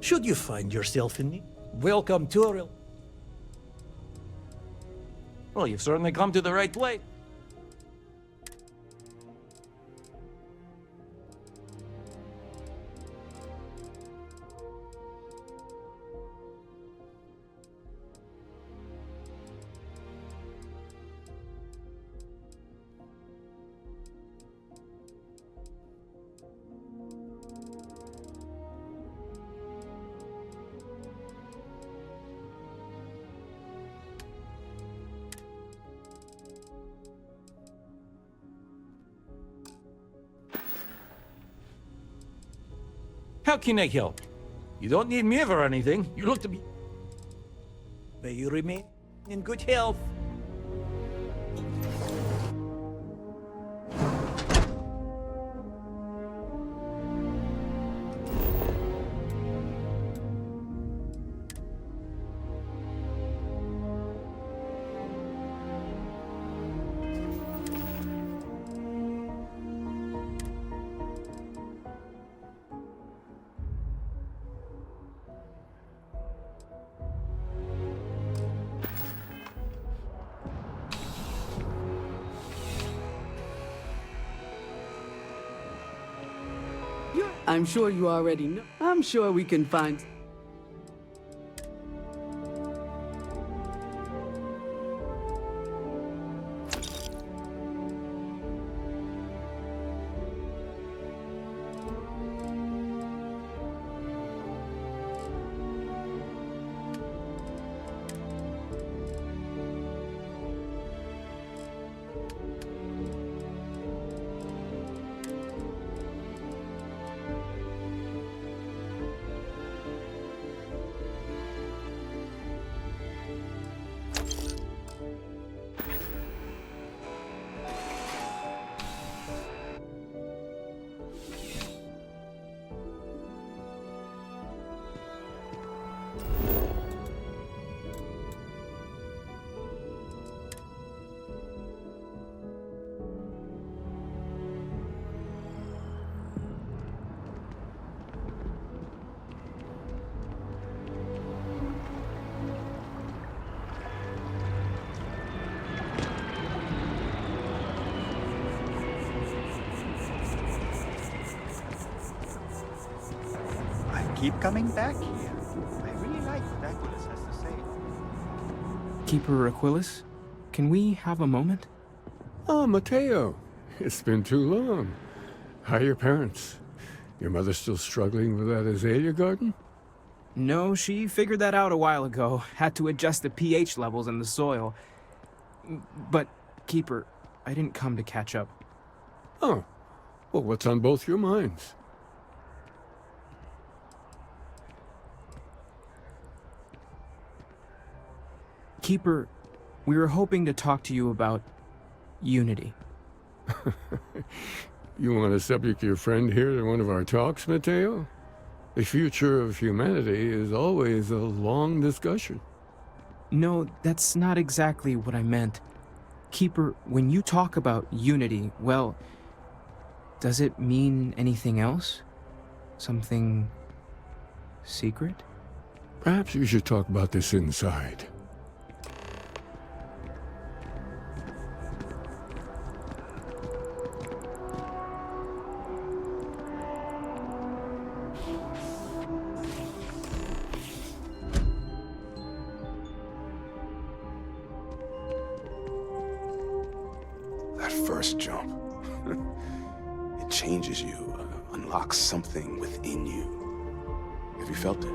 Should you find yourself in need, welcome to Aurel. Well, you've certainly come to the right place. How can I help? You don't need me for anything. You look to be... May you remain in good health. I'm sure you already know. I'm sure we can find... Keep coming back here. I really like what Aquilus has to say. Keeper Aquilus, can we have a moment? Oh, Matteo. It's been too long. How are your parents? Your mother still struggling with that azalea garden? No, she figured that out a while ago. Had to adjust the pH levels in the soil. But, Keeper, I didn't come to catch up. Oh. Well, what's on both your minds? Keeper, we were hoping to talk to you about unity. You want to subject your friend here to one of our talks, Matteo? The future of humanity is always a long discussion. No, that's not exactly what I meant. Keeper, when you talk about unity, well, does it mean anything else? Something secret? Perhaps we should talk about this inside. First jump. It changes you, unlocks something within you. Have you felt it?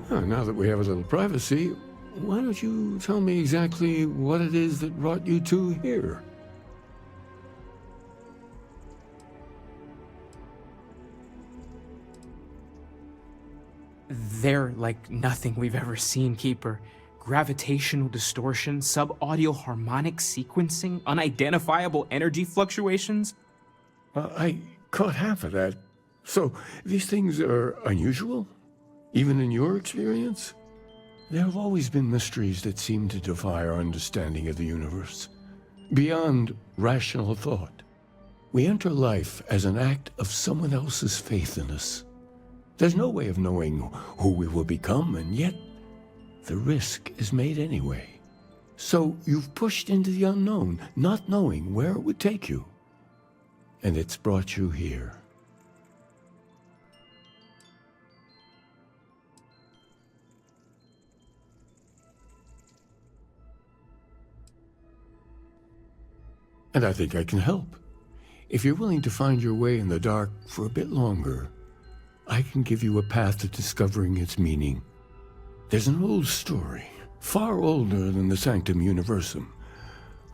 Now that we have a little privacy, why don't you tell me exactly what it is that brought you two here? They're like nothing we've ever seen, Keeper. Gravitational distortion, sub-audio harmonic sequencing, unidentifiable energy fluctuations. I caught half of that. So, these things are unusual? Even in your experience? There have always been mysteries that seem to defy our understanding of the universe, beyond rational thought. We enter life as an act of someone else's faith in us. There's no way of knowing who we will become, and yet the risk is made anyway. So you've pushed into the unknown, not knowing where it would take you. And it's brought you here. And I think I can help. If you're willing to find your way in the dark for a bit longer, I can give you a path to discovering its meaning. There's an old story, far older than the Sanctum Universum,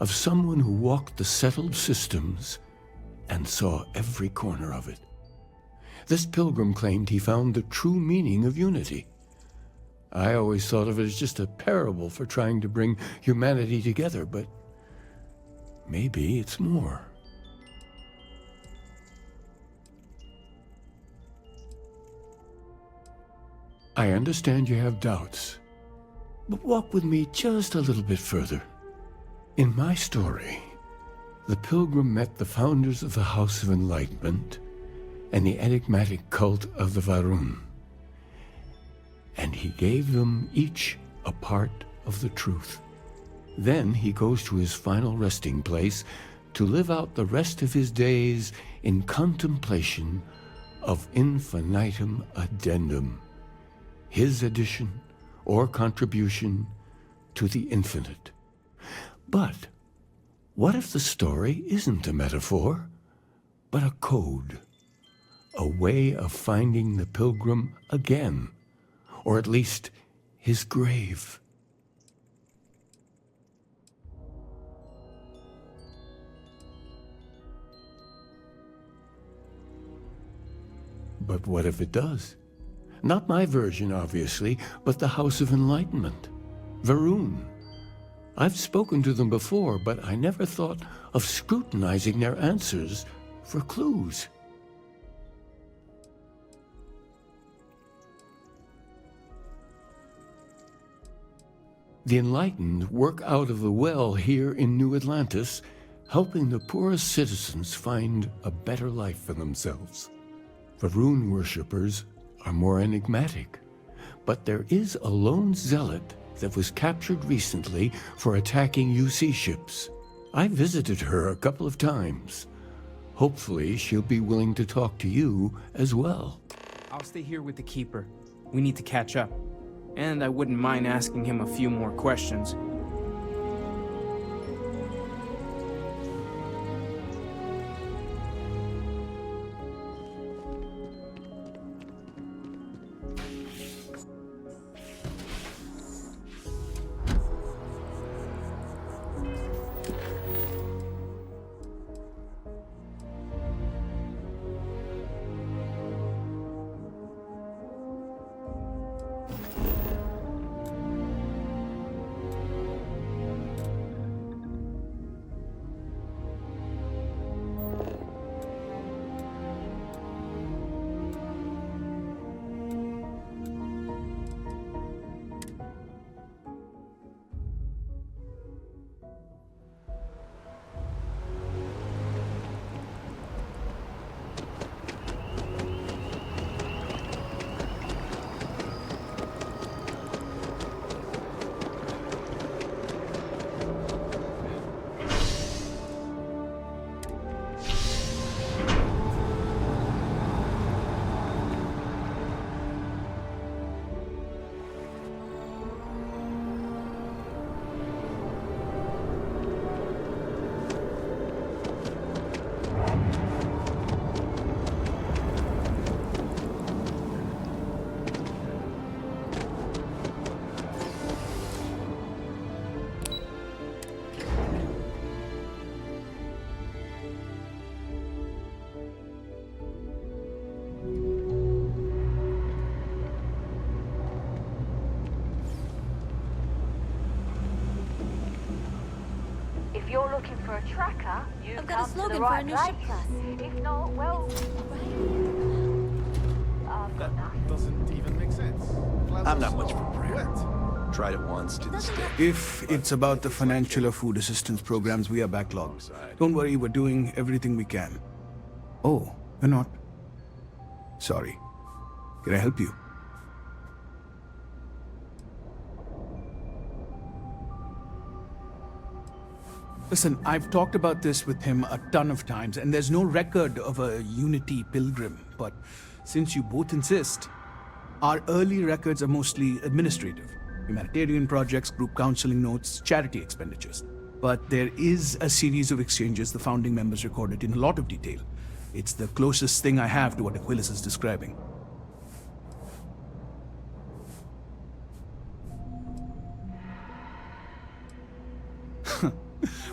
of someone who walked the settled systems and saw every corner of it. This pilgrim claimed he found the true meaning of unity. I always thought of it as just a parable for trying to bring humanity together, but maybe it's more. I understand you have doubts, but walk with me just a little bit further. In my story, the pilgrim met the founders of the House of Enlightenment and the enigmatic cult of the Varun, and he gave them each a part of the truth. Then he goes to his final resting place to live out the rest of his days in contemplation of infinitum addendum, his addition or contribution to the infinite. But what if the story isn't a metaphor, but a code, a way of finding the pilgrim again, or at least his grave? But what if it does? Not my version, obviously, but the House of Enlightenment, Varun. I've spoken to them before, but I never thought of scrutinizing their answers for clues. The enlightened work out of the well here in New Atlantis, helping the poorest citizens find a better life for themselves. Varun worshippers are more enigmatic, but there is a lone zealot that was captured recently for attacking UC ships. I visited her a couple of times. Hopefully she'll be willing to talk to you as well. I'll stay here with the Keeper. We need to catch up. And I wouldn't mind asking him a few more questions. If you're looking for a tracker, you've I've got a come to slogan the for right a new place. ship class. If not, well, I've got nothing. Doesn't even make sense. I'm not much for prayer. What? Tried it once, didn't stick. If it's about the financial or food assistance programs, we are backlogged. Don't worry, we're doing everything we can. Oh, you're not? Sorry. Can I help you? Listen, I've talked about this with him a ton of times, and there's no record of a Unity pilgrim. But since you both insist, our early records are mostly administrative. Humanitarian projects, group counseling notes, charity expenditures. But there is a series of exchanges the founding members recorded in a lot of detail. It's the closest thing I have to what Aquilus is describing.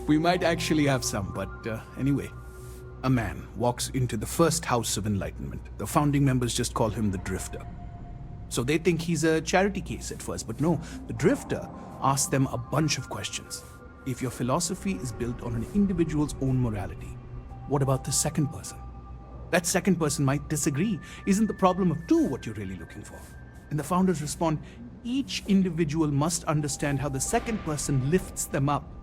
We might actually have some, but anyway. A man walks into the first House of Enlightenment. The founding members just call him the Drifter. So they think he's a charity case at first, but no, the Drifter asks them a bunch of questions. If your philosophy is built on an individual's own morality, what about the second person? That second person might disagree. Isn't the problem of two what you're really looking for? And the founders respond, each individual must understand how the second person lifts them up.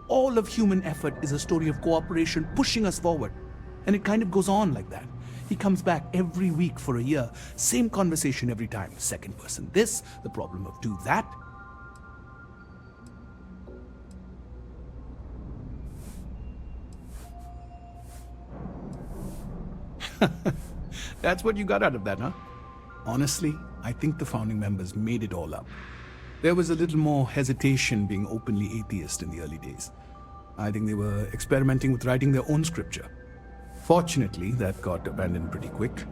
All of human effort is a story of cooperation pushing us forward. And it kind of goes on like that. He comes back every week for a year. Same conversation every time. Second person this, the problem of two that. That's what you got out of that, huh? Honestly, I think the founding members made it all up. There was a little more hesitation being openly atheist in the early days. I think they were experimenting with writing their own scripture. Fortunately, that got abandoned pretty quick.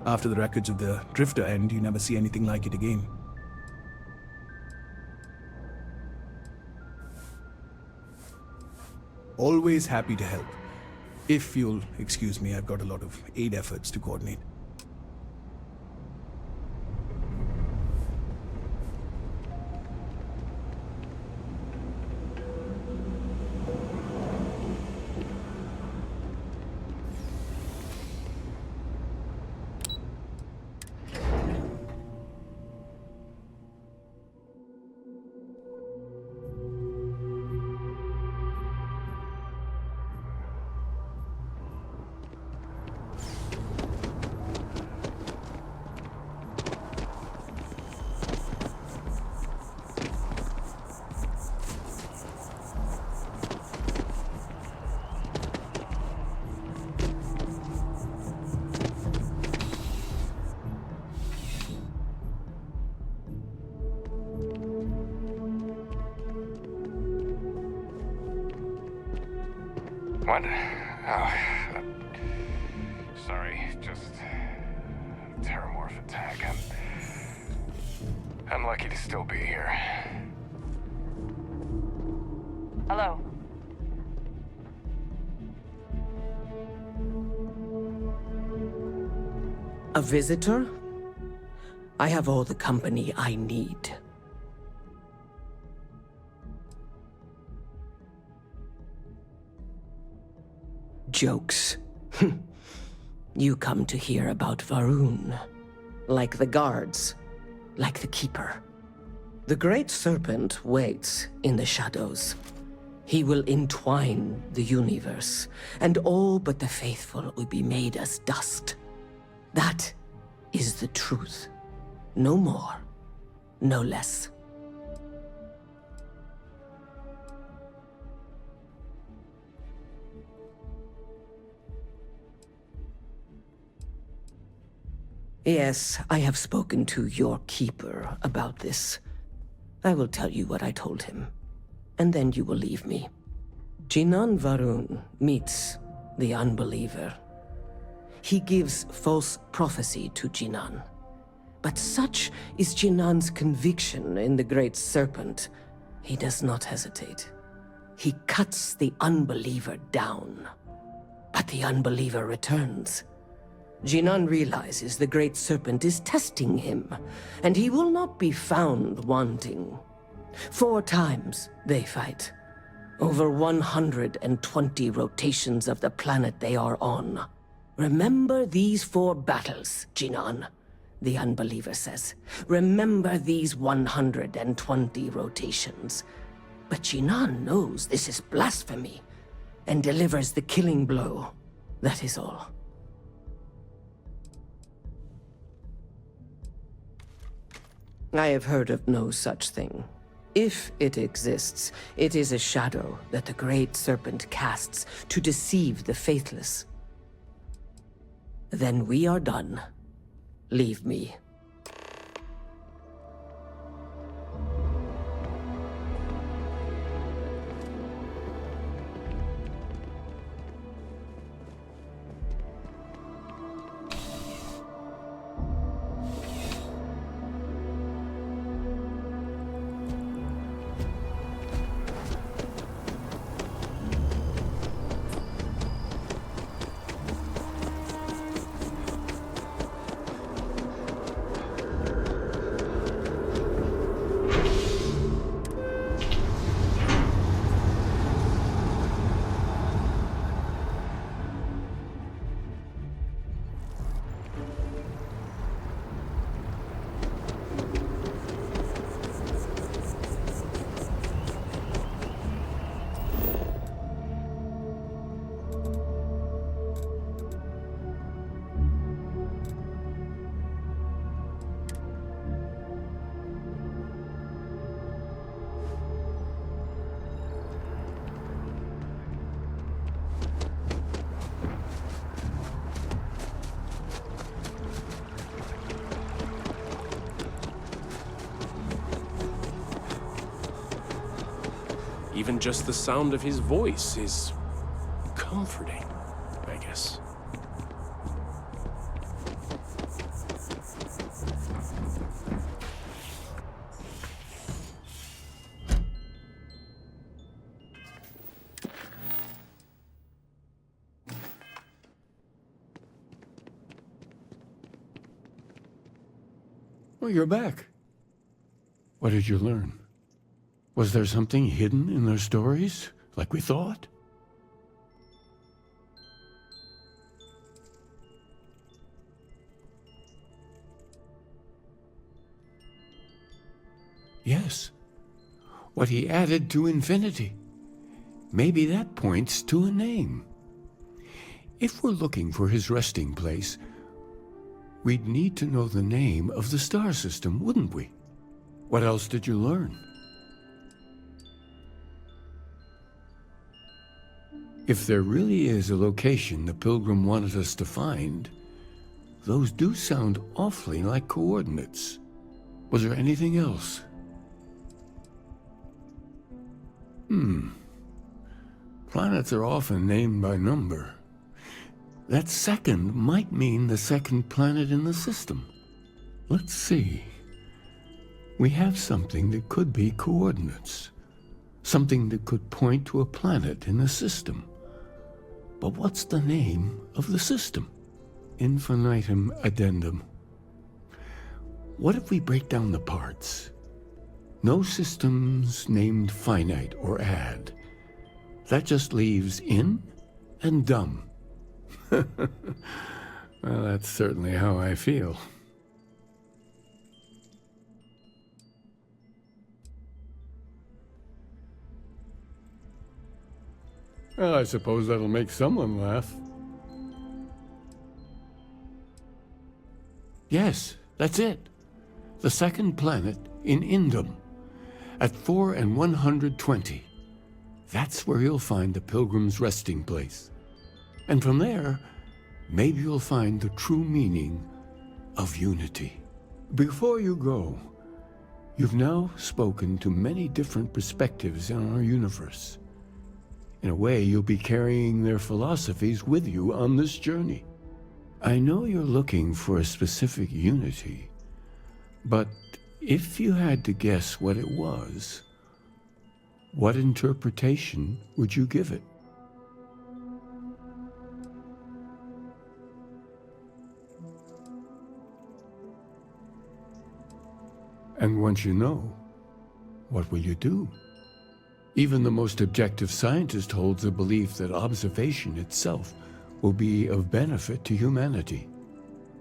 After the records of the Drifter end, you never see anything like it again. Always happy to help. If you'll excuse me, I've got a lot of aid efforts to coordinate. What? Oh, sorry, just Terramorph attack. I'm lucky to still be here. Hello. A visitor? I have all the company I need. Jokes. You come to hear about Varun. Like the guards. Like the Keeper. The Great Serpent waits in the shadows. He will entwine the universe, and all but the faithful will be made as dust. That is the truth. No more, no less. Yes, I have spoken to your Keeper about this. I will tell you what I told him, and then you will leave me. Jinan Varun meets the unbeliever. He gives false prophecy to Jinan. But such is Jinan's conviction in the Great Serpent, he does not hesitate. He cuts the unbeliever down. But the unbeliever returns. Jinan realizes the Great Serpent is testing him, and he will not be found wanting. 4 times they fight. Over 120 rotations of the planet they are on. Remember these 4 battles, Jinan. the unbeliever says. Remember these 120 rotations. But Jinan knows this is blasphemy and delivers the killing blow. That is all. I have heard of no such thing. If it exists, it is a shadow that the Great Serpent casts to deceive the faithless. Then we are done. Leave me. Even just the sound of his voice is comforting, I guess. Well, you're back. What did you learn? Was there something hidden in their stories, like we thought? Yes. What he added to infinity. Maybe that points to a name. If we're looking for his resting place, we'd need to know the name of the star system, wouldn't we? What else did you learn? If there really is a location the Pilgrim wanted us to find, those do sound awfully like coordinates. Was there anything else? Planets are often named by number. That second might mean the second planet in the system. Let's see. We have something that could be coordinates. Something that could point to a planet in the system. But what's the name of the system? Infinitum addendum. What if we break down the parts? No systems named finite or add. That just leaves in and dumb. Well, that's certainly how I feel. Well, I suppose that'll make someone laugh. Yes, that's it. The second planet in Indum, at 4 and 120. That's where you'll find the Pilgrim's resting place. And from there, maybe you'll find the true meaning of unity. Before you go, you've now spoken to many different perspectives in our universe. In a way, you'll be carrying their philosophies with you on this journey. I know you're looking for a specific unity, but if you had to guess what it was, what interpretation would you give it? And once you know, what will you do? Even the most objective scientist holds a belief that observation itself will be of benefit to humanity.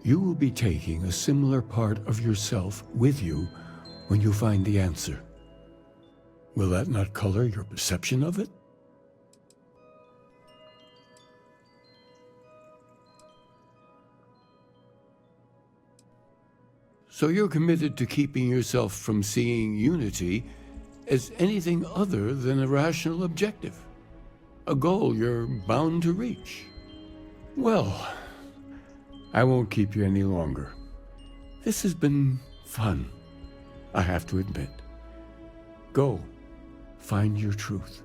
You will be taking a similar part of yourself with you when you find the answer. Will that not color your perception of it? So you're committed to keeping yourself from seeing unity as anything other than a rational objective, a goal you're bound to reach. Well, I won't keep you any longer. This has been fun, I have to admit. Go, find your truth.